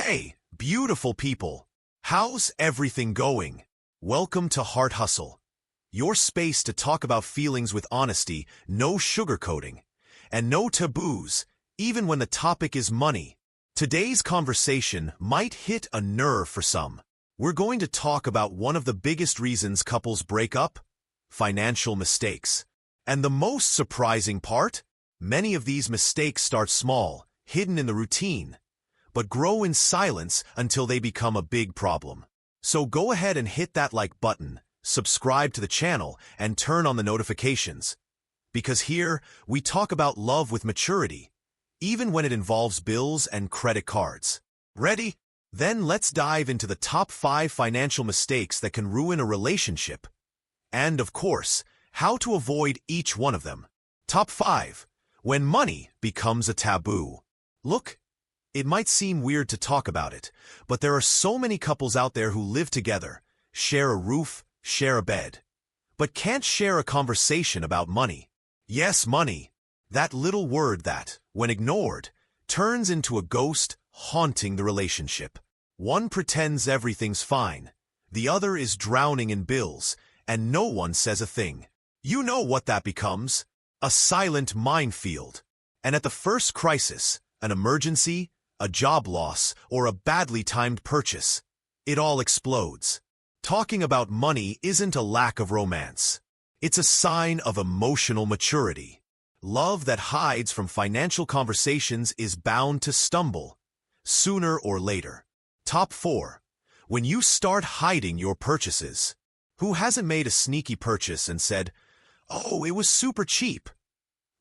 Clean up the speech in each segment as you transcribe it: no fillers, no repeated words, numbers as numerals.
Hey, beautiful people. How's everything going? Welcome to Heart Hustle, your space to talk about feelings with honesty, no sugarcoating, and no taboos, even when the topic is money. Today's conversation might hit a nerve for some. We're going to talk about one of the biggest reasons couples break up: financial mistakes. And the most surprising part? Many of these mistakes start small, hidden in the routine, but grow in silence until they become a big problem. So go ahead and hit that like button, subscribe to the channel, and turn on the notifications. Because here, we talk about love with maturity, even when it involves bills and credit cards. Ready? Then let's dive into the top 5 financial mistakes that can ruin a relationship. And of course, how to avoid each one of them. Top 5. When money becomes a taboo. Look, it might seem weird to talk about it, but there are so many couples out there who live together, share a roof, share a bed, but can't share a conversation about money. Yes, money. That little word that, when ignored, turns into a ghost haunting the relationship. One pretends everything's fine, the other is drowning in bills, and no one says a thing. You know what that becomes? A silent minefield. And at the first crisis, an emergency, a job loss, or a badly timed purchase, it all explodes. Talking about money isn't a lack of romance. It's a sign of emotional maturity. Love that hides from financial conversations is bound to stumble, sooner or later. Top 4. When you start hiding your purchases. Who hasn't made a sneaky purchase and said, "Oh, it was super cheap,"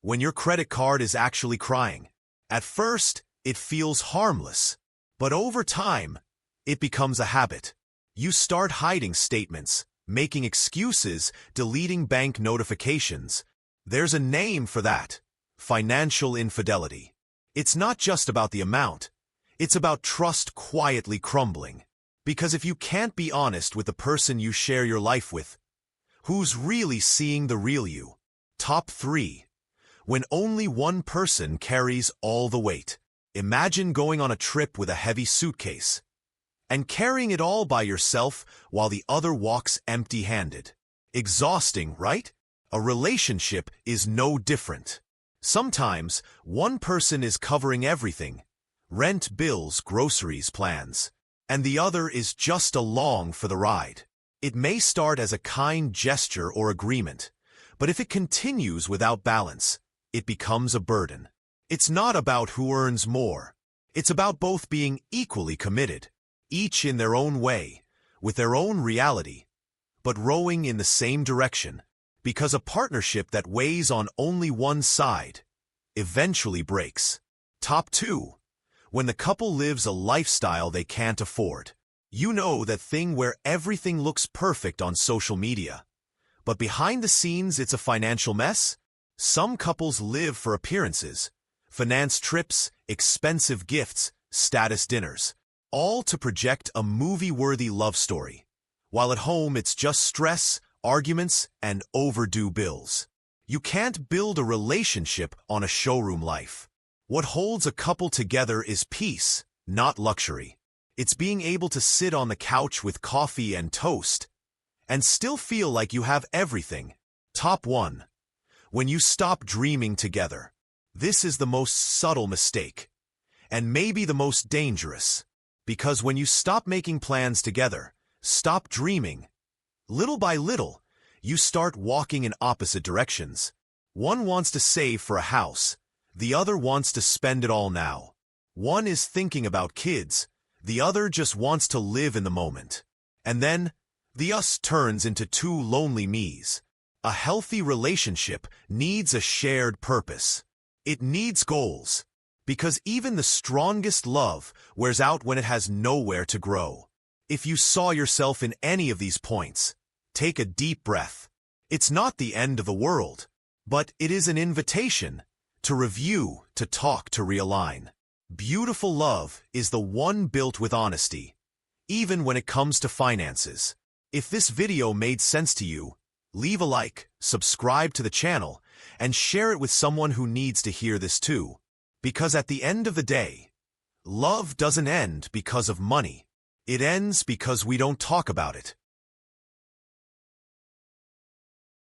when your credit card is actually crying? At first, it feels harmless, but over time, it becomes a habit. You start hiding statements, making excuses, deleting bank notifications. There's a name for that: financial infidelity. It's not just about the amount. It's about trust quietly crumbling. Because if you can't be honest with the person you share your life with, who's really seeing the real you? Top 3. When only one person carries all the weight. Imagine going on a trip with a heavy suitcase and carrying it all by yourself while the other walks empty-handed. Exhausting, right? A relationship is no different. Sometimes one person is covering everything: rent, bills, groceries, plans, and the other is just along for the ride. It may start as a kind gesture or agreement, but if it continues without balance, it becomes a burden. It's not about who earns more. It's about both being equally committed, each in their own way, with their own reality, but rowing in the same direction. Because a partnership that weighs on only one side eventually breaks. Top 2. When the couple lives a lifestyle they can't afford. You know that thing where everything looks perfect on social media, but behind the scenes it's a financial mess? Some couples live for appearances, finance trips, expensive gifts, status dinners, all to project a movie-worthy love story, while at home it's just stress, arguments, and overdue bills. You can't build a relationship on a showroom life. What holds a couple together is peace, not luxury. It's being able to sit on the couch with coffee and toast and still feel like you have everything. Top 1. When you stop dreaming together. This is the most subtle mistake, and maybe the most dangerous. Because when you stop making plans together, stop dreaming, little by little, you start walking in opposite directions. One wants to save for a house, the other wants to spend it all now. One is thinking about kids, the other just wants to live in the moment. And then, the us turns into two lonely me's. A healthy relationship needs a shared purpose. It needs goals. Because even the strongest love wears out when it has nowhere to grow. If you saw yourself in any of these points, take a deep breath. It's not the end of the world, but it is an invitation to review, to talk, to realign. Beautiful love is the one built with honesty, even when it comes to finances. If this video made sense to you, leave a like, subscribe to the channel, and share it with someone who needs to hear this too. Because at the end of the day, Love doesn't end because of money. It ends because we don't talk about it.